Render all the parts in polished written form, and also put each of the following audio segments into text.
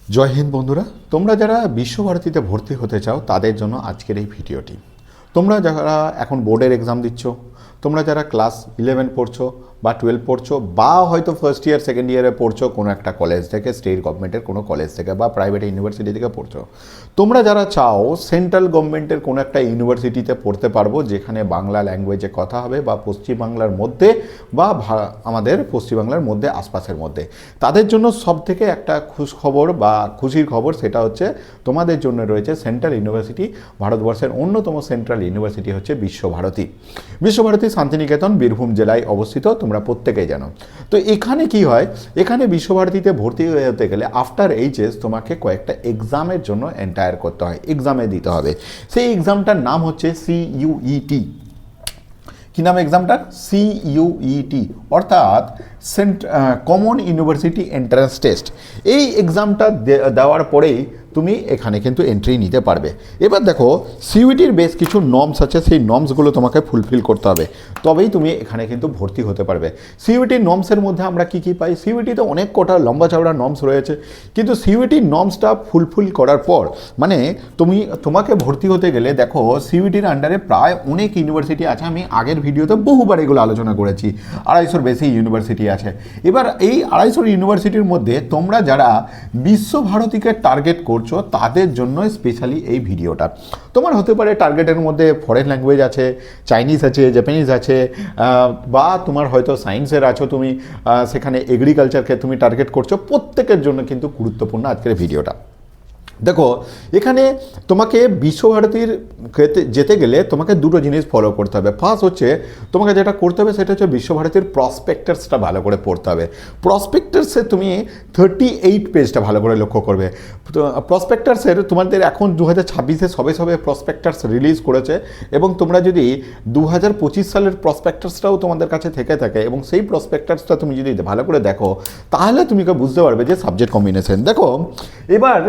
জয় হিন্দ বন্ধুরা, তোমরা যারা বিশ্বভারতীতে ভর্তি হতে চাও তাদের জন্য আজকের এই ভিডিওটি। তোমরা যারা এখন বোর্ডের এক্সাম দিচ্ছ, তোমরা যারা ক্লাস 11 পড়ছো বা 12 পড়ছো বা হয়তো ফার্স্ট ইয়ার সেকেন্ড ইয়ারে পড়ছো কোনো একটা কলেজ থেকে, স্টেট গভর্নমেন্টের কোনো কলেজ থেকে বা প্রাইভেট ইউনিভার্সিটি থেকে পড়ছো, তোমরা যারা চাও সেন্ট্রাল গভর্নমেন্টের কোনো একটা ইউনিভার্সিটিতে পড়তে পারবো যেখানে বাংলা ল্যাঙ্গুয়েজে কথা হবে বা পশ্চিমবাংলার মধ্যে বা আমাদের পশ্চিমবাংলার মধ্যে আশপাশের মধ্যে, তাদের জন্য সবথেকে একটা খবর বা খুশির খবর, সেটা হচ্ছে তোমাদের জন্য রয়েছে সেন্ট্রাল ইউনিভার্সিটি। ভারতবর্ষের অন্যতম সেন্ট্রাল ইউনিভার্সিটি হচ্ছে বিশ্বভারতী। বিশ্বভারতী শান্তিনিকেতন বীরভূম জেলায় অবস্থিত, তোমরা প্রত্যেকেই জানো। তো এখানে কি হয়, এখানে বিশ্বভারতীতে ভর্তি হতে গেলে আফটার এইচএস তোমাকে কয়েকটা এক্সামের জন্য এন্টায়ার করতে হয়, এক্সামে দিতে হবে। সেই এক্সামটার নাম হচ্ছে CUET। কি নাম এক্সামটার? CUET, অর্থাৎ কমন ইউনিভার্সিটি এন্ট্রান্স টেস্ট। এই এক্সামটা দেওয়ার পরেই তুমি এখানে কিন্তু এন্ট্রি নিতে পারবে। এবার দেখো, সিইউটির বেশ কিছু নর্মস আছে, সেই নর্মসগুলো তোমাকে ফুলফিল করতে হবে, তবেই তুমি এখানে কিন্তু ভর্তি হতে পারবে। সিইউটির নর্মসের মধ্যে আমরা কী কী পাই? সিইউটিতে অনেক কটা লম্বা চওড়া নর্মস রয়েছে, কিন্তু সিইউটির নর্মসটা ফুলফিল করার পর মানে তোমাকে ভর্তি হতে গেলে দেখো, সিইউটির আন্ডারে প্রায় অনেক ইউনিভার্সিটি আছে। আমি আগের ভিডিওতে বহুবার এগুলো আলোচনা করেছি। 250-র বেশি ইউনিভার্সিটি আছে। এবার এই 250 ইউনিভার্সিটির মধ্যে তোমরা যারা বিশ্বভারতীকে টার্গেট করছো তাদের জন্য স্পেশালি এই ভিডিওটা। তোমার হতে পারে টার্গেটের মধ্যে ফরেন ল্যাঙ্গুয়েজ আছে, চাইনিজ আছে, জাপানিজ আছে, বা তোমার হয়তো সায়েন্সের আছো, তুমি সেখানে এগ্রিকালচারকে তুমি টার্গেট করছো। প্রত্যেকের জন্য কিন্তু গুরুত্বপূর্ণ আজকের ভিডিওটা। দেখো, এখানে তোমাকে বিশ্বভারতীর যেতে গেলে তোমাকে দুটো জিনিস ফলো করতে হবে। ফার্স্ট হচ্ছে তোমাকে যেটা করতে হবে সেটা হচ্ছে বিশ্বভারতীর প্রসপেক্টাসটা ভালো করে পড়তে হবে। প্রসপেক্টাসে তুমি 38 পেজটা ভালো করে লক্ষ্য করবে। প্রসপেক্টাসের তোমাদের এখন 2026-এ সবে প্রসপেক্টাস রিলিজ করেছে, এবং তোমরা যদি 2025 সালের প্রসপেক্টাসটাও তোমাদের কাছে থেকে থাকে এবং সেই প্রসপেক্টাসটা তুমি যদি ভালো করে দেখো, তাহলে তুমি বুঝতে পারবে যে সাবজেক্ট কম্বিনেশন। দেখো, এবার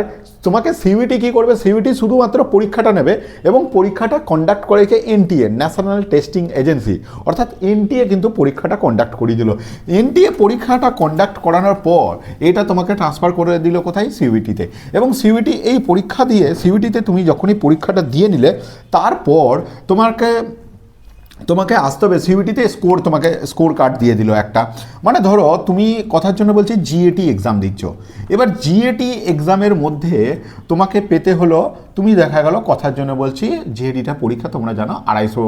তোমাকে সিইউটি কী করবে? সিইউটি শুধুমাত্র পরীক্ষাটা নেবে এবং পরীক্ষাটা কন্ডাক্ট করেছে এনটিএ, ন্যাশনাল টেস্টিং এজেন্সি, অর্থাৎ এনটিএ কিন্তু পরীক্ষাটা কন্ডাক্ট করিয়ে দিল। এনটিএ পরীক্ষাটা কন্ডাক্ট করানোর পর এটা তোমাকে ট্রান্সফার করে দিল কোথায়? সিইউটিতে। এবং সিইউটি এই পরীক্ষা দিয়ে, সিইউটিতে তুমি যখনই পরীক্ষাটা দিয়ে নিলে তারপর তোমাকে আসতে হবে সিইউটিতে তোমাকে স্কোর কার্ড দিয়ে দিল একটা। মানে ধরো তুমি কথার জন্য বলছি জিএটি এক্সাম দিচ্ছ, এবার জিএটি এক্সামের মধ্যে তোমাকে পেতে হলো, তুমি দেখা গেল কথার জন্য বলছি জিএডিটা পরীক্ষা তোমরা জানো 250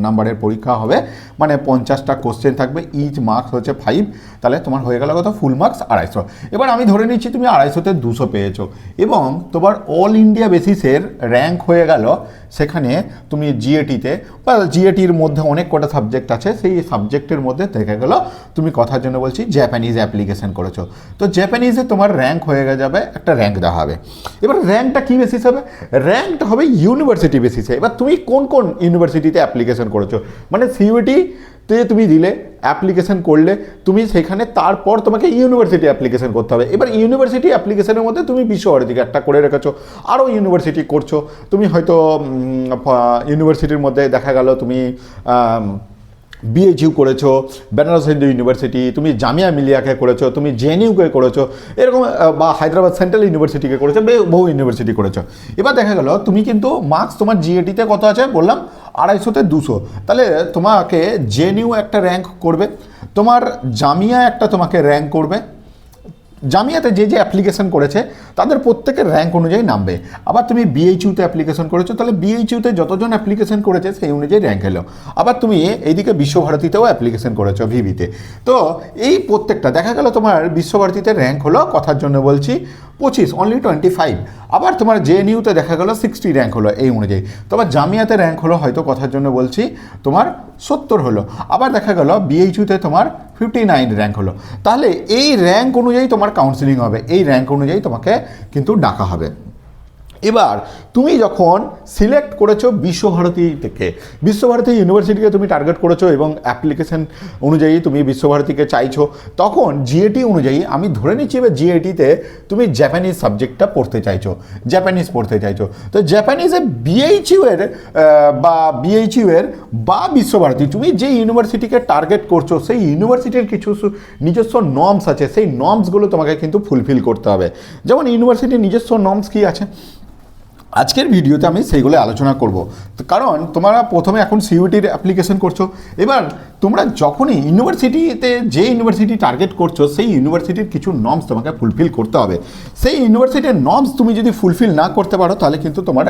নাম্বারের পরীক্ষা হবে, মানে 50টা কোশ্চেন থাকবে, ইচ মার্কস হচ্ছে 5, তাহলে তোমার হয়ে গেল কত? Full marks 250। এবার আমি ধরে নিচ্ছি তুমি 250-তে 200 পেয়েছো এবং তোমার অল ইন্ডিয়া বেসিসের র্যাঙ্ক হয়ে গেল সেখানে তুমি জিএটিতে, বা জিএটির মধ্যে অনেক কটা সাবজেক্ট আছে, সেই সাবজেক্টের মধ্যে দেখা গেল তুমি কথার জন্য বলছি জাপানিজ অ্যাপ্লিকেশন করেছো, তো জাপানিজে তোমার র্যাঙ্ক হয়ে যাবে, একটা র্যাঙ্ক দেওয়া হবে। এবার র্যাঙ্কটা কী বেসিস হবে? র্যাঙ্কটা হবে ইউনিভার্সিটি বেসিসে। এবার তুমি কোন কোন ইউনিভার্সিটিতে অ্যাপ্লিকেশন করেছো, মানে সিইউটিতে তুমি দিলে, অ্যাপ্লিকেশন করলে তুমি সেখানে, তারপর তোমাকে ইউনিভার্সিটি অ্যাপ্লিকেশন করতে হবে। এবার ইউনিভার্সিটি অ্যাপ্লিকেশনের মধ্যে তুমি বিশ্বভারতীকে একটা করে রেখেছো, আরও ইউনিভার্সিটি করছো, তুমি হয়তো ইউনিভার্সিটির মধ্যে দেখা গেল তুমি বিএইচইউ করেছো, বেনারস হিন্দু ইউনিভার্সিটি, তুমি জামিয়া মিলিয়াকে করেছো, তুমি জেএনইউকে করেছো, এরকম, বা হায়দ্রাবাদ সেন্ট্রাল ইউনিভার্সিটিকে করেছো, বহু ইউনিভার্সিটি করেছো। এবার দেখা গেল তুমি কিন্তু মার্কস তোমার জিএটিতে কত আছে বললাম? 250-তে 200, তাহলে তোমাকে জেএনইউ একটা র্যাঙ্ক করবে, তোমার জামিয়া একটা তোমাকে র্যাঙ্ক করবে, জামিয়াতে যে যে অ্যাপ্লিকেশন করেছে তাদের প্রত্যেকের র্যাঙ্ক অনুযায়ী নামবে। আবার তুমি বিএইচইউতে অ্যাপ্লিকেশন করেছো, তাহলে বিএইচইউতে যতজন অ্যাপ্লিকেশন করেছে সেই অনুযায়ী র্যাঙ্ক এলো। আবার তুমি এইদিকে বিশ্বভারতীতেও অ্যাপ্লিকেশন করেছো ভিভিতে, তো এই প্রত্যেকটা দেখা গেল তোমার বিশ্বভারতীতে র্যাঙ্ক হলো কথার জন্য বলছি 25, অনলি 25। আবার তোমার জেএনইউতে দেখা গেলো 60 র্যাঙ্ক হলো এই অনুযায়ী। তোমার জামিয়াতে র্যাঙ্ক হলো হয়তো কথার জন্য বলছি তোমার 70 হলো। আবার দেখা গেল বিএইচইউতে তোমার 59 র্যাঙ্ক হলো। তাহলে এই র্যাঙ্ক অনুযায়ী তোমার কাউন্সিলিং হবে, এই র্যাঙ্ক অনুযায়ী তোমাকে কিন্তু ডাকা হবে। এবার তুমি যখন সিলেক্ট করেছো বিশ্বভারতী থেকে, বিশ্বভারতী ইউনিভার্সিটিকে তুমি টার্গেট করেছো এবং অ্যাপ্লিকেশন অনুযায়ী তুমি বিশ্বভারতীকে চাইছো, তখন জিএটি অনুযায়ী আমি ধরে নিচ্ছি এবার জিএটিতে তুমি জাপানিজ সাবজেক্টটা পড়তে চাইছো, জাপানিজ পড়তে চাইছো। তো জাপানিজে বিএইচইউ এর বা বিশ্বভারতী তুমি যে ইউনিভার্সিটিকে টার্গেট করছো সেই ইউনিভার্সিটির কিছু নিজস্ব নর্মস আছে, সেই নর্মসগুলো তোমাকে কিন্তু ফুলফিল করতে হবে। যেমন ইউনিভার্সিটির নিজস্ব নর্মস কী আছে, আজকের ভিডিওতে আমি সেইগুলো আলোচনা করব। কারণ তোমরা প্রথমে এখন সিইউটির অ্যাপ্লিকেশন করছো, এবার তোমরা যখনই ইউনিভার্সিটিতে যে ইউনিভার্সিটি টার্গেট করছো সেই ইউনিভার্সিটির কিছু নর্মস তোমাকে ফুলফিল করতে হবে। সেই ইউনিভার্সিটির নর্মস তুমি যদি ফুলফিল না করতে পারো তাহলে কিন্তু তোমার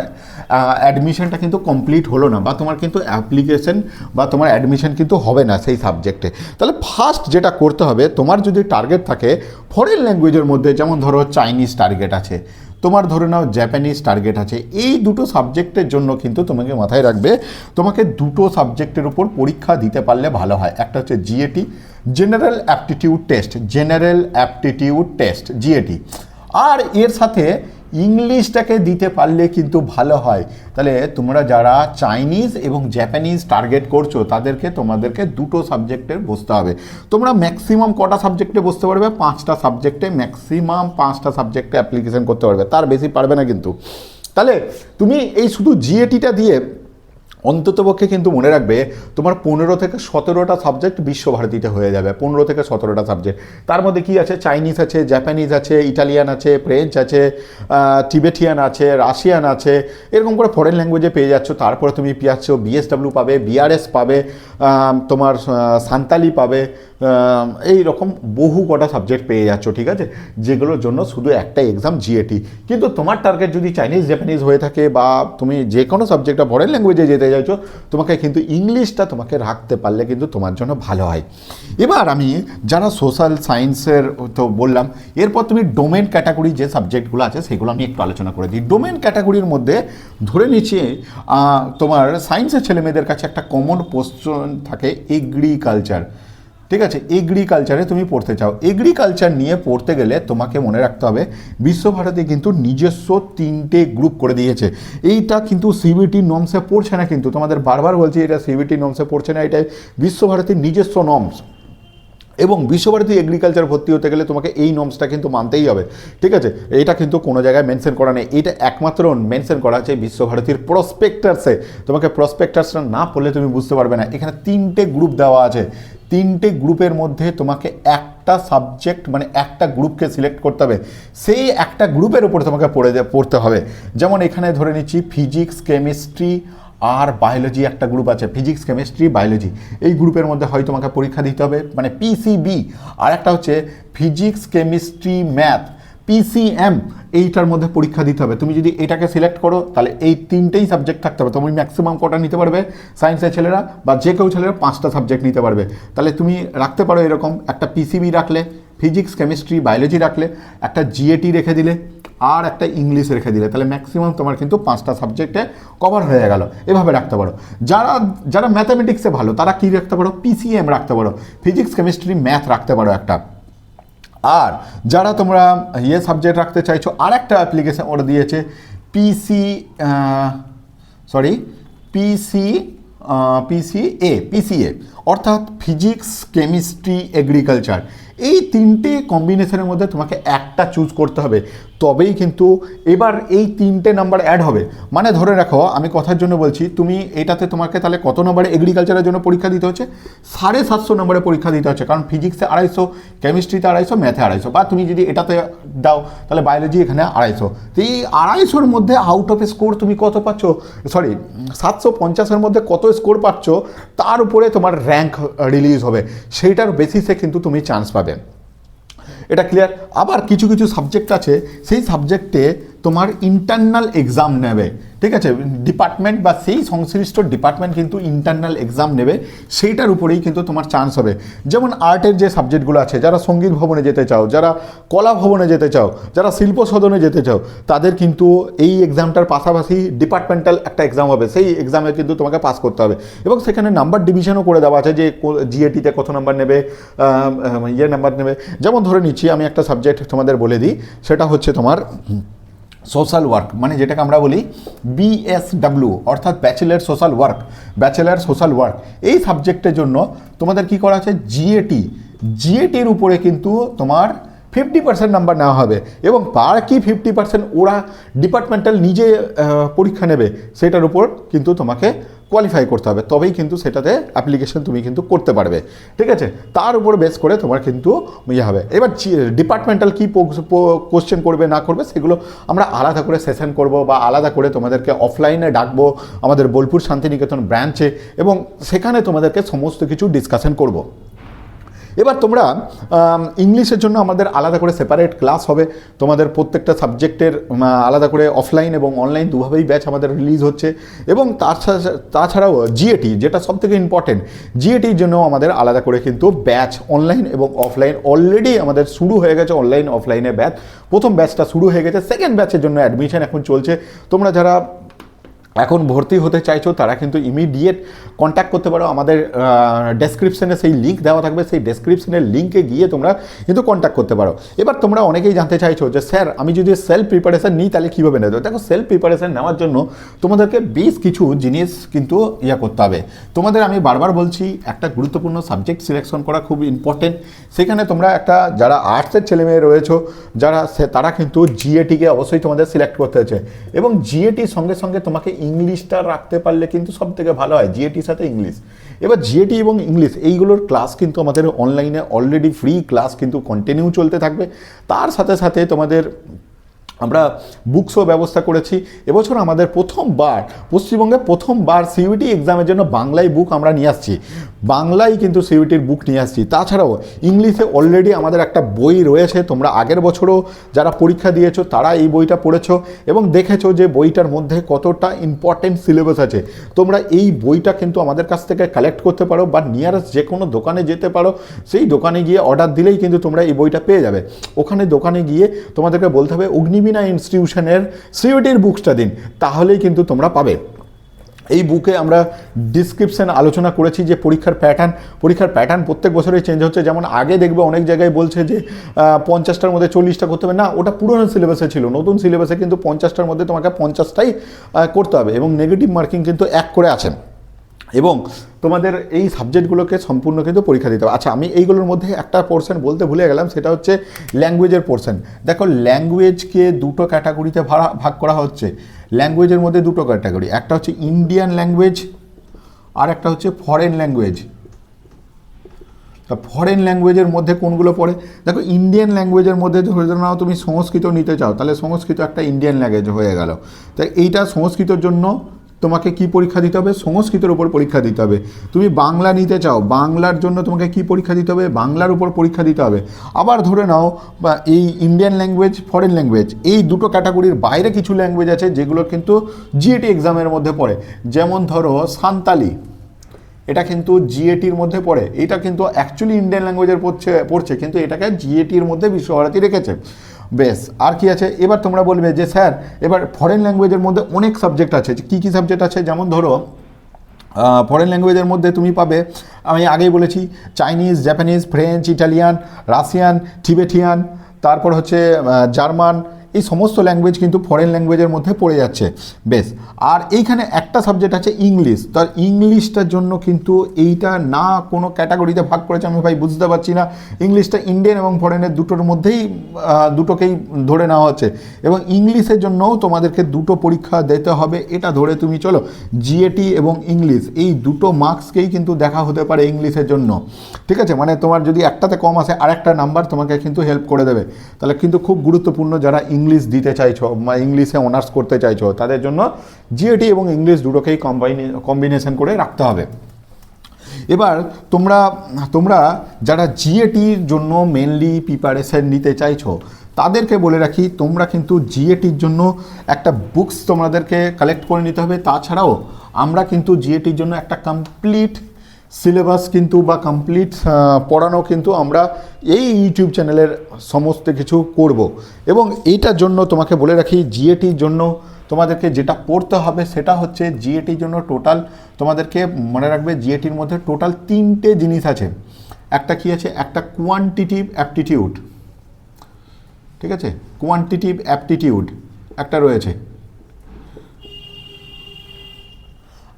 অ্যাডমিশনটা কিন্তু কমপ্লিট হলো না, বা তোমার কিন্তু অ্যাপ্লিকেশন বা তোমার অ্যাডমিশন কিন্তু হবে না সেই সাবজেক্টে। তাহলে ফার্স্ট যেটা করতে হবে, তোমার যদি টার্গেট থাকে ফরেন ল্যাঙ্গুয়েজের মধ্যে, যেমন ধরো চাইনিজ টার্গেট আছে, তোমার ধরে নাও জাপানিজ টার্গেট আছে, এই দুটো সাবজেক্টের জন্য কিন্তু তোমাকে মাথায় রাখবে তোমাকে দুটো সাবজেক্টের উপর পরীক্ষা দিতে পারলে ভালো হয়। একটা হচ্ছে GAT, general aptitude test GAT, আর এর সাথে ইংলিশটাকে দিতে পারলে কিন্তু ভালো হয়। তাহলে তোমরা যারা চাইনিজ এবং জাপানিজ টার্গেট করছো তোমাদেরকে দুটো সাবজেক্টে বসতে হবে। তোমরা ম্যাক্সিমাম কটা সাবজেক্টে বসতে পারবে? 5টা সাবজেক্টে, ম্যাক্সিমাম 5টা সাবজেক্টে অ্যাপ্লিকেশন করতে পারবে, তার বেশি পারবে না কিন্তু। তাহলে তুমি এই শুধু জিএটিটা দিয়ে অন্ততপক্ষে কিন্তু মনে রাখবে তোমার 15 থেকে 17টা সাবজেক্ট বিশ্বভারতীতে হয়ে যাবে। 15 থেকে 17টা সাবজেক্ট, তার মধ্যে কি আছে? চাইনিজ আছে, জাপানিজ আছে, ইটালিয়ান আছে, ফ্রেঞ্চ আছে, টিবেটিয়ান আছে, রাশিয়ান আছে, এরকম করে ফরেন ল্যাঙ্গুয়েজে পেয়ে যাচ্ছ। তারপরে তুমি পাচ্ছ বিএসডাব্লিউ পাবে, বিআরএস পাবে, তোমার সান্তালি পাবে, এই রকম বহু কটা সাবজেক্ট পেয়ে যাচ্ছ, ঠিক আছে, যেগুলোর জন্য শুধু একটা এক্সাম জিএটি। কিন্তু তোমার টার্গেট যদি চাইনিজ জাপানিজ হয়ে থাকে, বা তুমি যে কোনো সাবজেক্টটা ফরেন ল্যাঙ্গুয়েজে যেতে চাইছো, তোমাকে কিন্তু ইংলিশটা তোমাকে রাখতে পারলে কিন্তু তোমার জন্য ভালো হয়। এবার আমি যারা সোশ্যাল সায়েন্সের তো বললাম, এরপর তুমি ডোমেন ক্যাটাগরি যে সাবজেক্টগুলো আছে সেগুলো আমি একটু আলোচনা করে দিই। ডোমেন ক্যাটাগরির মধ্যে ধরে নিচ্ছি তোমার সায়েন্সের ছেলেমেয়েদের কাছে একটা কমন কোশ্চেন থাকে এগ্রিকালচার, ঠিক আছে, এগ্রিকালচারে তুমি পড়তে চাও। এগ্রিকালচার নিয়ে পড়তে গেলে তোমাকে মনে রাখতে হবে বিশ্বভারতী কিন্তু নিজস্ব 3টে গ্রুপ করে দিয়েছে। এইটা কিন্তু সিবিটি নর্মসে পড়ছে না, কিন্তু তোমাদের বারবার বলছি এটা সিবিটি নর্মসে পড়ছে না, এটাই বিশ্বভারতীর নিজস্ব নর্মস। এবং বিশ্বভারতী এগ্রিকালচার ভর্তি হতে গেলে তোমাকে এই নর্মসটা কিন্তু মানতেই হবে, ঠিক আছে। এটা কিন্তু কোনো জায়গায় মেনশন করা নেই, এটা একমাত্র মেনশন করা আছে বিশ্বভারতীর প্রসপেক্টাসে। তোমাকে প্রসপেক্টাসটা না পড়লে তুমি বুঝতে পারবে না। এখানে 3টে গ্রুপ দেওয়া আছে, 3টে গ্রুপের মধ্যে তোমাকে একটা সাবজেক্ট মানে একটা গ্রুপকে সিলেক্ট করতে হবে, সেই একটা গ্রুপের উপর তোমাকে পড়তে হবে। যেমন এখানে ধরে নিচ্ছি ফিজিক্স, কেমিস্ট্রি আর বায়োলজি একটা গ্রুপ আছে, ফিজিক্স, কেমিস্ট্রি, বায়োলজি, এই গ্রুপের মধ্যে হয় তোমাকে পরীক্ষা দিতে হবে, মানে পিসিবি। আর একটা হচ্ছে ফিজিক্স, কেমিস্ট্রি, ম্যাথ, পিসিএম, এইটার মধ্যে পরীক্ষা দিতে হবে। তুমি যদি এটাকে সিলেক্ট করো তাহলে এই 3টেই সাবজেক্ট থাকতে হবে। তুমি ম্যাক্সিমাম কটা নিতে পারবে? সায়েন্সের ছেলেরা বা যে কেউ ছেলেরা 5টা সাবজেক্ট নিতে পারবে। তাহলে তুমি রাখতে পারো এরকম একটা পিসিবি রাখলে, ফিজিক্স, কেমিস্ট্রি, বায়োলজি রাখলে, একটা জিএটি রেখে দিলে, আর একটা ইংলিশ রেখে দিলে, তাহলে ম্যাক্সিমাম তোমার কিন্তু 5টা সাবজেক্টে কভার হয়ে গেল। এভাবে রাখতে পারো। যারা ম্যাথামেটিক্সে ভালো তারা কি রাখতে পারো? পিসিএম রাখতে পারো, ফিজিক্স, কেমিস্ট্রি, ম্যাথ রাখতে পারো একটা। আর যারা তোমরা সাবজেক্ট রাখতে চাইছো, আর একটা অ্যাপ্লিকেশন ওরা দিয়েছে পিসিএ, অর্থাৎ ফিজিক্স, কেমিস্ট্রি, এগ্রিকালচার। এই 3টে কম্বিনেশনের মধ্যে তোমাকে একটা চুজ করতে হবে, তবেই কিন্তু এবার এই 3টে নাম্বার অ্যাড হবে। মানে ধরে রাখো, আমি কথার জন্য বলছি, তুমি এটাতে তোমাকে তাহলে কত নম্বরে এগ্রিকালচারের জন্য পরীক্ষা দিতে হচ্ছে? 750 নম্বরে পরীক্ষা দিতে হচ্ছে, কারণ ফিজিক্সে 250, কেমিস্ট্রিতে 250, ম্যাথে 250, বা তুমি যদি এটাতে দাও তাহলে বায়োলজি এখানে 250। তো এই 250-র মধ্যে আউট অফ স্কোর তুমি কত পাচ্ছ, 750-এর মধ্যে কত স্কোর পাচ্ছ, তার উপরে তোমার র্যাঙ্ক রিলিজ হবে, সেইটার বেসিসে কিন্তু তুমি চান্স পাবে। এটা ক্লিয়ার? আবার কিছু কিছু সাবজেক্ট আছে, সেই সাবজেক্টে তোমার ইন্টারনাল এক্সাম নেবে, ঠিক আছে, ডিপার্টমেন্ট বা সেই সংশ্লিষ্ট ডিপার্টমেন্ট কিন্তু ইন্টারনাল এক্সাম নেবে, সেইটার উপরেই কিন্তু তোমার চান্স হবে। যেমন আর্টের যে সাবজেক্টগুলো আছে, যারা সঙ্গীত ভবনে যেতে চাও, যারা কলা ভবনে যেতে চাও, যারা শিল্প সদনে যেতে চাও, তাদের কিন্তু এই এক্সামটার পাশাপাশি ডিপার্টমেন্টাল একটা এক্সাম হবে, সেই এক্সামে কিন্তু তোমাকে পাস করতে হবে। এবং সেখানে নাম্বার ডিভিশনও করে দেওয়া আছে যে জিএটিতে কত নাম্বার নেবে, নাম্বার নেবে। যেমন ধরে নিচ্ছি আমি একটা সাবজেক্ট তোমাদের বলে দিই, সেটা হচ্ছে তোমার সোশ্যাল ওয়ার্ক, মানে যেটাকে আমরা বলি BSW, অর্থাৎ ব্যাচেলার সোশ্যাল ওয়ার্ক, এই সাবজেক্টের জন্য তোমাদের কি করা আছে, জিএটির উপরে কিন্তু তোমার 50% নাম্বার নেওয়া হবে এবং পার কি 50% ওরা ডিপার্টমেন্টাল নিজে পরীক্ষা নেবে, সেটার উপর কিন্তু তোমাকে কোয়ালিফাই করতে হবে, তবেই কিন্তু সেটাতে অ্যাপ্লিকেশন তুমি কিন্তু করতে পারবে। ঠিক আছে, তার উপর বেস করে তোমার কিন্তু ইয়ে হবে। এবার ডিপার্টমেন্টাল কী কোশ্চেন করবে না করবে সেগুলো আমরা আলাদা করে সেশন করব বা আলাদা করে তোমাদেরকে অফলাইনে ডাকবো আমাদের বোলপুর শান্তিনিকেতন ব্রাঞ্চে, এবং সেখানে তোমাদেরকে সমস্ত কিছু ডিসকাশন করব। এবার তোমরা ইংলিশের জন্য আমাদের আলাদা করে সেপারেট ক্লাস হবে, তোমাদের প্রত্যেকটা সাবজেক্টের আলাদা করে অফলাইন এবং অনলাইন দুভাবেই ব্যাচ আমাদের রিলিজ হচ্ছে। এবং তাছাড়াও জিএটি, যেটা সবথেকে ইম্পর্টেন্ট, জিএটির জন্য আমাদের আলাদা করে কিন্তু ব্যাচ অনলাইন এবং অফলাইন অলরেডি আমাদের শুরু হয়ে গেছে। অনলাইন অফলাইনে ব্যাচ, প্রথম ব্যাচটা শুরু হয়ে গেছে, সেকেন্ড ব্যাচের জন্য অ্যাডমিশন এখন চলছে। তোমরা যারা এখন ভর্তি হতে চাইছো তারা কিন্তু ইমিডিয়েট কন্ট্যাক্ট করতে পারো, আমাদের ডেসক্রিপশনে সেই লিঙ্ক দেওয়া থাকবে, সেই ডেসক্রিপশনের লিঙ্কে গিয়ে তোমরা কিন্তু কন্ট্যাক্ট করতে পারো। এবার তোমরা অনেকেই জানতে চাইছো যে স্যার আমি যদি সেলফ প্রিপারেশান নিই তাহলে কীভাবে নেব? দেখো, সেলফ প্রিপারেশান নেওয়ার জন্য তোমাদেরকে বেশ কিছু জিনিস কিন্তু করতে হবে। তোমাদের আমি বারবার বলছি, একটা গুরুত্বপূর্ণ সাবজেক্ট সিলেকশন করা খুব ইম্পর্টেন্ট। সেখানে তোমরা একটা যারা আর্টসের ছেলেমেয়ে রয়েছো তারা কিন্তু জিএটিকে অবশ্যই তোমাদের সিলেক্ট করতে হচ্ছে, এবং জিএটির সঙ্গে সঙ্গে তোমাকে ইংলিশটা রাখতে পারলে কিন্তু সব থেকে ভালো হয়, জিএটির সাথে ইংলিশ। এবার জিএটি এবং ইংলিশ এইগুলোর ক্লাস কিন্তু আমাদের অনলাইনে অলরেডি ফ্রি ক্লাস কিন্তু কন্টিনিউ চলতে থাকবে। তার সাথে সাথে তোমাদের আমরা বুকসও ব্যবস্থা করেছি। এবছর আমাদের পশ্চিমবঙ্গে প্রথমবার সিইউটি এক্সামের জন্য বাংলায় বুক আমরা নিয়ে আসছি, বাংলায় কিন্তু সিইউটির বুক নিয়ে আসছি। তাছাড়াও ইংলিশে অলরেডি আমাদের একটা বই রয়েছে, তোমরা আগের বছরও যারা পরীক্ষা দিয়েছো তারা এই বইটা পড়েছো এবং দেখেছো যে বইটার মধ্যে কতটা ইম্পর্টেন্ট সিলেবাস আছে। তোমরা এই বইটা কিন্তু আমাদের কাছ থেকে কালেক্ট করতে পারো বা নিয়ারেস্ট যে কোনো দোকানে যেতে পারো, সেই দোকানে গিয়ে অর্ডার দিলেই কিন্তু তোমরা এই বইটা পেয়ে যাবে। ওখানে দোকানে গিয়ে তোমাদেরকে বলতে হবে অগ্নিবীণা ইনস্টিটিউশনের সিইউটির বুকসটা দিন, তাহলেই কিন্তু তোমরা পাবে। এই বুকে আমরা ডিসক্রিপশন আলোচনা করেছি যে পরীক্ষার প্যাটার্ন প্রত্যেক বছরই চেঞ্জ হচ্ছে। যেমন আগে দেখবে অনেক জায়গায় বলছে যে 50টার মধ্যে 40টা করতে হবে, না, ওটা পুরনো সিলেবাসে ছিল। নতুন সিলেবাসে কিন্তু 50টার মধ্যে তোমাকে 50টাই করতে হবে, এবং নেগেটিভ মার্কিং কিন্তু 1 করে আছেন, এবং তোমাদের এই সাবজেক্টগুলোকে সম্পূর্ণ কিন্তু পরীক্ষা দিতে হবে। আচ্ছা, আমি এইগুলোর মধ্যে একটা পোর্শন বলতে ভুলে গেলাম, সেটা হচ্ছে ল্যাঙ্গুয়েজের পোর্শন। দেখো, ল্যাঙ্গুয়েজকে দুটো ক্যাটাগরিতে ভাগ করা হচ্ছে। ল্যাঙ্গুয়েজের মধ্যে দুটো ক্যাটাগরি, একটা হচ্ছে ইন্ডিয়ান ল্যাঙ্গুয়েজ আর একটা হচ্ছে ফরেন ল্যাঙ্গুয়েজ। তা ফরেন ল্যাঙ্গুয়েজের মধ্যে কোনগুলো পড়ে? দেখো, ইন্ডিয়ান ল্যাঙ্গুয়েজের মধ্যে ধরে নাও তুমি সংস্কৃত নিতে চাও, তাহলে সংস্কৃত একটা ইন্ডিয়ান ল্যাঙ্গুয়েজ হয়ে গেল। তাই এইটা সংস্কৃতর জন্য তোমাকে কি পরীক্ষা দিতে হবে? সংস্কৃতের উপর পরীক্ষা দিতে হবে। তুমি বাংলা নিতে চাও, বাংলার জন্য তোমাকে কি পরীক্ষা দিতে হবে? বাংলার উপর পরীক্ষা দিতে হবে। আবার ধরে নাও বা এই ইন্ডিয়ান ল্যাঙ্গুয়েজ, ফরেন ল্যাঙ্গুয়েজ, এই দুটো ক্যাটাগরির বাইরে কিছু ল্যাঙ্গুয়েজ আছে যেগুলো কিন্তু জিএটি এক্সামের মধ্যে পড়ে। যেমন ধরো সান্তালি, এটা কিন্তু জিএটির মধ্যে পড়ে। এটা কিন্তু অ্যাকচুয়ালি ইন্ডিয়ান ল্যাঙ্গুয়েজের পড়ছে, কিন্তু এটাকে জিএটির মধ্যে বিশ্বভারতী রেখেছে। বেশ, আর কি আছে? এবার তোমরা বলবে যে স্যার এবার ফরেন ল্যাঙ্গুয়েজের মধ্যে অনেক সাবজেক্ট আছে, কী কী সাবজেক্ট আছে? যেমন ধরো ফরেন ল্যাঙ্গুয়েজের মধ্যে তুমি পাবে, আমি আগেই বলেছি, Chinese, Japanese, French, Italian, Russian, Tibetan, তারপর হচ্ছে জার্মান, এই সমস্ত ল্যাঙ্গুয়েজ কিন্তু ফরেন ল্যাঙ্গুয়েজের মধ্যে পড়ে যাচ্ছে। বেশ, আর এইখানে একটা সাবজেক্ট আছে ইংলিশ। তার ইংলিশটার জন্য কিন্তু এইটা না কোনো ক্যাটাগরিতে ভাগ করেছে, আমি ভাই বুঝতে পারছি না। ইংলিশটা ইন্ডিয়ান এবং ফরেনের দুটোর মধ্যেই দুটোকেই ধরে নেওয়া হচ্ছে, এবং ইংলিশের জন্যও তোমাদেরকে দুটো পরীক্ষা দিতে হবে। এটা ধরে তুমি চলো, জিএটি এবং ইংলিশ এই দুটো মার্কসকেই কিন্তু দেখা হতে পারে ইংলিশের জন্য। ঠিক আছে, মানে তোমার যদি একটাতে কম আসে আর একটা নাম্বার তোমাকে কিন্তু হেল্প করে দেবে। তাহলে কিন্তু খুব গুরুত্বপূর্ণ, যারা ইংলিশ দিতে চাইছো বা ইংলিশে অনার্স করতে চাইছো তাদের জন্য জিএটি এবং ইংলিশ দুটোকেই কম্বিনেশন করে রাখতে হবে। এবার তোমরা যারা জিএটির জন্য মেনলি প্রিপারেশন নিতে চাইছো তাদেরকে বলে রাখি, তোমরা কিন্তু জিএটির জন্য একটা বুকস তোমাদেরকে কালেক্ট করে নিতে হবে। তাছাড়াও আমরা কিন্তু জিএটির জন্য একটা কমপ্লিট সিলেবাস কিন্তু বা কমপ্লিট পড়ানো কিন্তু আমরা এই ইউটিউব চ্যানেলের সমস্ত কিছু করব। এবং এইটার জন্য তোমাকে বলে রাখি, জিএটির জন্য তোমাদেরকে যেটা পড়তে হবে সেটা হচ্ছে, জিএটির জন্য টোটাল তোমাদেরকে মনে রাখবে, জিএটির মধ্যে টোটাল 3টে জিনিস আছে। একটা কি আছে? একটা কোয়ান্টিটিভ অ্যাপটিটিউড, ঠিক আছে, কোয়ান্টিটিভ অ্যাপটিটিউড, একটা রয়েছে,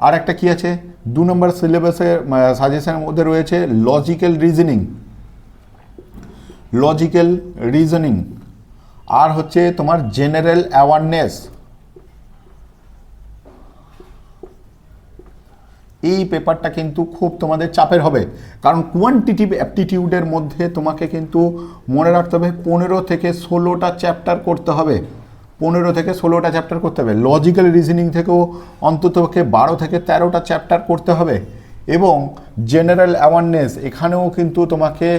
আর একটা কি আছে 2 নম্বর সিলেবাসের সাজেশনের মধ্যে রয়েছে লজিক্যাল রিজনিং, আর হচ্ছে তোমার জেনারেল অ্যাওয়ারনেস। এই পেপারটা কিন্তু খুব তোমাদের চাপের হবে, কারণ কোয়ান্টিটিভ অ্যাপটিটিউডের মধ্যে তোমাকে কিন্তু মনে রাখতে হবে 15 থেকে 16টা চ্যাপ্টার করতে হবে, 15 থেকে 16টা চ্যাপ্টার করতে হবে। লজিক্যাল রিজনিং থেকেও অন্ততপক্ষে 12 থেকে 13টা চ্যাপ্টার করতে হবে, এবং জেনারেল অ্যাওয়ারনেস এখানেও কিন্তু তোমাকে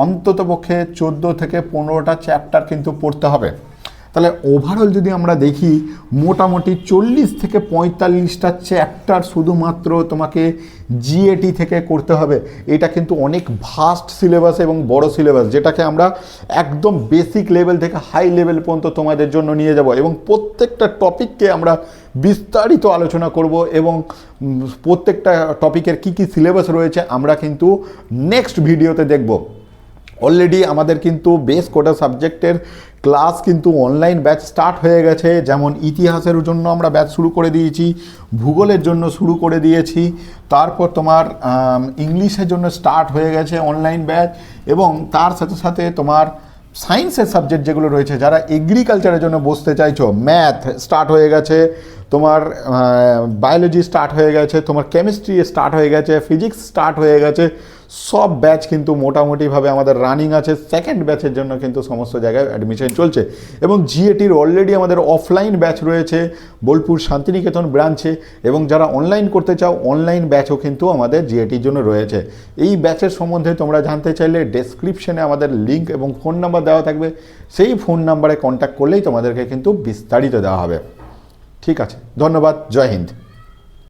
অন্ততপক্ষে 14 থেকে 15টা চ্যাপ্টার কিন্তু পড়তে হবে। তাহলে ওভারঅল যদি আমরা দেখি মোটামুটি 40 থেকে 45টা চ্যাপ্টার শুধুমাত্র তোমাকে জিএটি থেকে করতে হবে। এটা কিন্তু অনেক ভাস্ট সিলেবাস এবং বড় সিলেবাস, যেটাকে আমরা একদম বেসিক লেভেল থেকে হাই লেভেল পর্যন্ত তোমাদের জন্য নিয়ে যাব, এবং প্রত্যেকটা টপিককে আমরা বিস্তারিত আলোচনা করব, এবং প্রত্যেকটা টপিকের কি কি সিলেবাস রয়েছে আমরা কিন্তু নেক্সট ভিডিওতে দেখব। অলরেডি আমাদের কিন্তু বেশ কটা সাবজেক্টের ক্লাস কিন্তু অনলাইন ব্যাচ স্টার্ট হয়ে গেছে, যেমন ইতিহাসের জন্য আমরা ব্যাচ শুরু করে দিয়েছি, ভূগোলের জন্য শুরু করে দিয়েছি, তারপর তোমার ইংলিশের জন্য স্টার্ট হয়ে গেছে অনলাইন ব্যাচ, এবং তার সাথে সাথে তোমার সায়েন্সের সাবজেক্ট যেগুলো রয়েছে, যারা এগ্রিকালচারের জন্য বসতে চাইছো, ম্যাথ স্টার্ট হয়ে গেছে, তোমার বায়োলজি স্টার্ট হয়ে গেছে, তোমার কেমিস্ট্রি স্টার্ট হয়ে গেছে, ফিজিক্স স্টার্ট হয়ে গেছে, সব ব্যাচ কিন্তু মোটামুটিভাবে আমাদের রানিং আছে। সেকেন্ড ব্যাচের জন্য কিন্তু সমস্ত জায়গায় অ্যাডমিশন চলছে, এবং জিএটির অলরেডি আমাদের অফলাইন ব্যাচ রয়েছে বোলপুর শান্তিনিকেতন ব্রাঞ্চে, এবং যারা অনলাইন করতে চাও অনলাইন ব্যাচও কিন্তু আমাদের জিএটির জন্য রয়েছে। এই ব্যাচের সম্বন্ধে তোমরা জানতে চাইলে ডেসক্রিপশনে আমাদের লিঙ্ক এবং ফোন নাম্বার দেওয়া থাকবে, সেই ফোন নাম্বারে কন্ট্যাক্ট করলেই তোমাদেরকে কিন্তু বিস্তারিত দেওয়া হবে। ঠিক আছে, ধন্যবাদ, জয় হিন্দ।